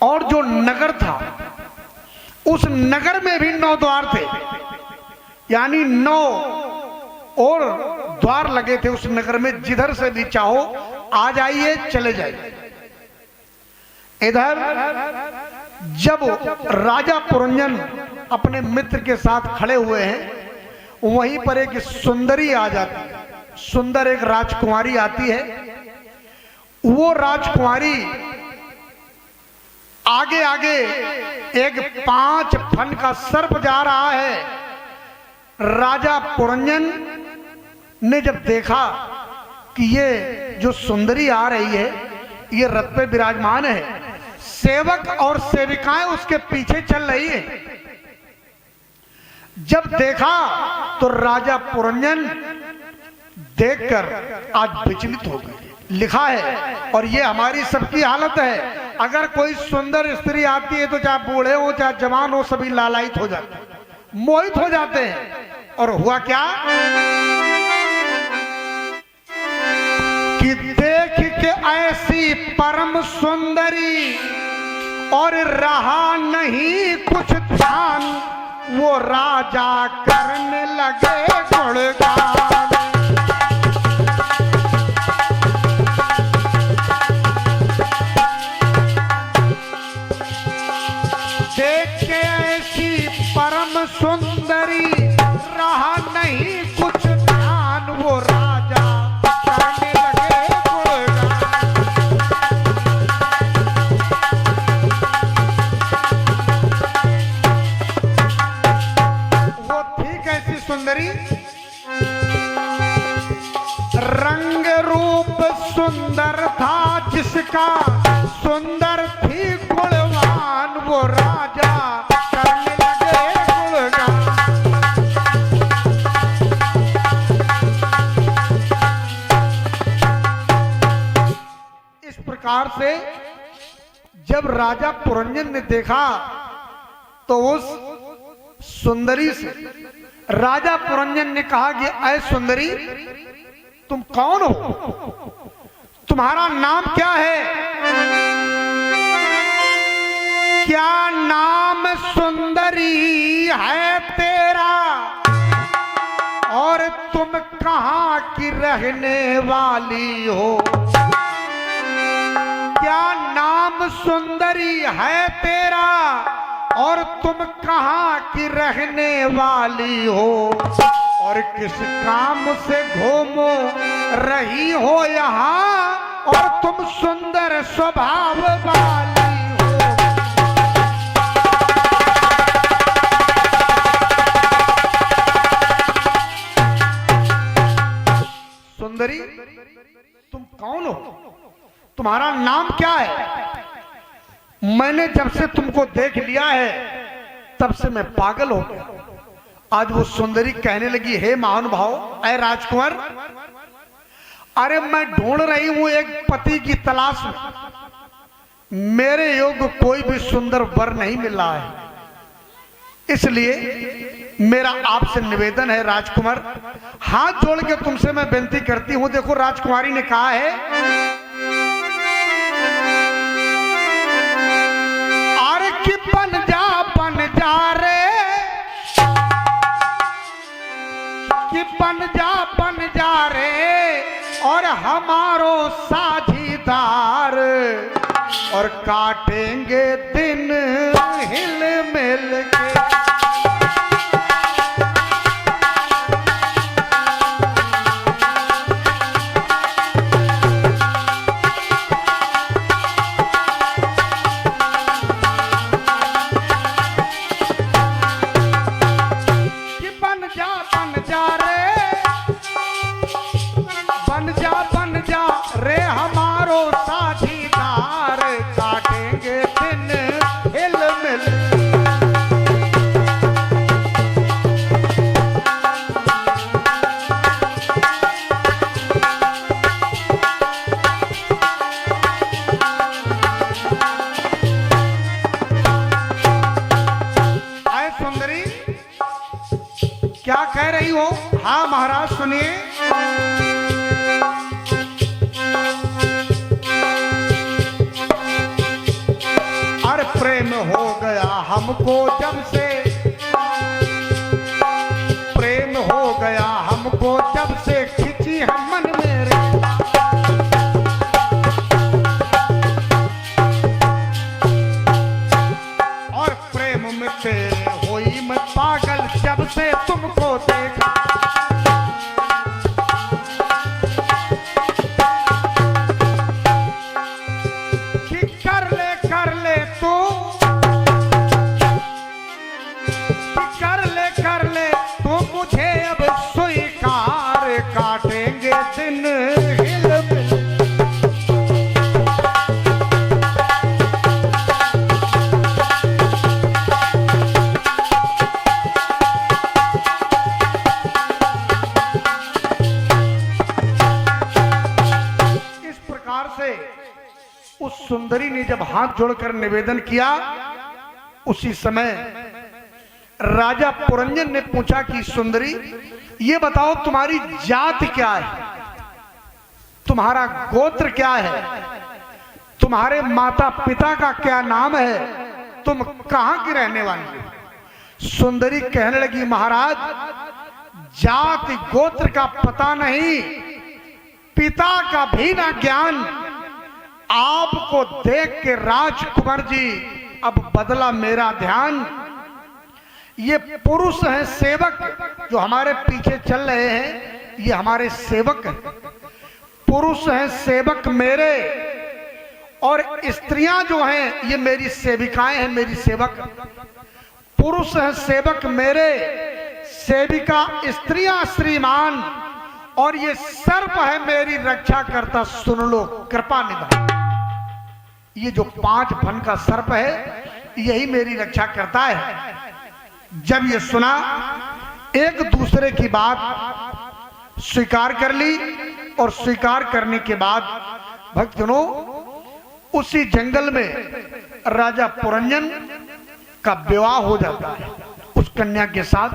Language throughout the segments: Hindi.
और जो नगर था उस नगर में भी 9 द्वार थे, यानी 9 और द्वार लगे थे उस नगर में। जिधर से भी चाहो आ जाइए, चले जाइए। इधर जब राजा पुरंजन अपने मित्र के साथ खड़े हुए हैं, वहीं पर एक सुंदरी आ जाती है। सुंदर एक राजकुमारी आती है। वो राजकुमारी आगे आगे एक 5 फन का सर्प जा रहा है। राजा पुरंजन ने जब देखा कि ये जो सुंदरी आ रही है ये रथ पे विराजमान है, सेवक और सेविकाएं उसके पीछे चल रही है। जब देखा तो राजा पुरंजन देखकर आज विचलित हो गए। लिखा है, और ये हमारी सबकी हालत है, अगर कोई सुंदर स्त्री आती है तो चाहे बूढ़े हो चाहे जवान हो, सभी लालायित हो जाते हैं, मोहित हो जाते हैं। और हुआ क्या कि देख के ऐसी परम सुंदरी और रहा नहीं कुछ ध्यान, वो राजा करने लगे गुणगान। देख के ऐसी परम सुंदरी रहा नहीं कुछ ध्यान, वो राजा करने लगे गुणगान। वो थी कैसी सुंदरी, रंग रूप सुंदर था जिसका, सुंदर थी गुणवान, वो राजा करने लगे गुणगान। इस प्रकार से जब राजा पुरंजन ने देखा तो उस सुंदरी से राजा पुरंजन ने कहा कि ऐ सुंदरी, तुम कौन हो, तुम्हारा नाम क्या है? क्या नाम सुंदरी है तेरा, और तुम कहां की रहने वाली हो? क्या नाम सुंदरी है तेरा, और तुम कहां की रहने वाली हो? और किस काम से घूमो रही हो यहाँ, और तुम सुंदर स्वभाव वाली हो? सुंदरी, तुम कौन हो, तुम्हारा नाम क्या है? मैंने जब से तुमको देख लिया है तब से मैं पागल हो गया। आज वो सुंदरी कहने लगी, हे महानुभाव, ऐ राजकुमार, अरे मैं ढूंढ रही हूं एक पति की तलाश में, मेरे योग्य कोई भी सुंदर वर नहीं मिल रहा है, इसलिए मेरा आपसे निवेदन है राजकुमार, हाथ जोड़ के तुमसे मैं विनती करती हूं। देखो राजकुमारी ने कहा है, अरे कि बन जा रे, कि बन जा रे, और हमारो साझीदार, और काटेंगे दिन हिल मिल के। बन जा रे हमारो साझीदार, काटेंगे दिन हिल मिल। आए सुंदरी, क्या कह रही हो? हाँ महाराज सुनिए। प्रेम हो गया हमको जब से, प्रेम हो गया हमको जब से खिंची हम मन मेरे। और प्रेम में तेरे होई मैं पागल जब से तुमको देखा। काटेंगे दिन हिल मिल। इस प्रकार से उस सुंदरी ने जब हाथ जोड़कर निवेदन किया, उसी समय राजा पुरंजन ने पूछा कि सुंदरी ये बताओ तुम्हारी जात क्या है, तुम्हारा गोत्र क्या है, तुम्हारे माता पिता का क्या नाम है, तुम कहां की रहने वाली हो। सुंदरी कहने लगी महाराज जाति गोत्र का पता नहीं, पिता का भी ना ज्ञान। आपको देख के राजकुमार जी अब बदला मेरा ध्यान। ये पुरुष हैं सेवक जो हमारे पीछे चल रहे हैं, ये हमारे सेवक हैं। पुरुष हैं सेवक मेरे और स्त्रियां जो हैं ये मेरी सेविकाएं हैं, मेरी सेवक। पुरुष हैं सेवक मेरे, सेविका स्त्रियां श्रीमान, और ये सर्प है मेरी रक्षा करता, सुन लो कृपा निधान। ये जो 5 फन का सर्प है यही मेरी रक्षा करता है। जब ये सुना एक दूसरे की बात स्वीकार कर ली, और स्वीकार करने के बाद भक्तजनों उसी जंगल में राजा पुरंजन का विवाह हो जाता है उस कन्या के साथ।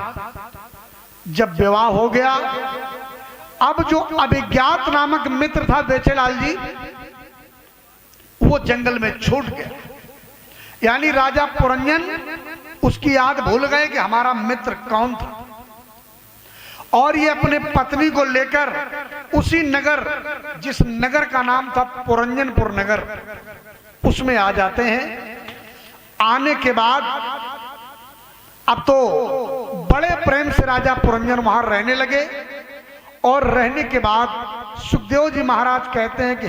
जब विवाह हो गया, अब जो अभिज्ञात नामक मित्र था बेचेलाल जी, वो जंगल में छूट गया। यानी राजा पुरंजन उसकी याद भूल गए कि हमारा मित्र कौन था, और ये अपने पत्नी को लेकर उसी नगर, जिस नगर का नाम था पुरंजनपुर नगर, उसमें आ जाते हैं। आने के बाद अब तो बड़े प्रेम से राजा पुरंजन वहां रहने लगे, और रहने के बाद सुखदेव जी महाराज कहते हैं कि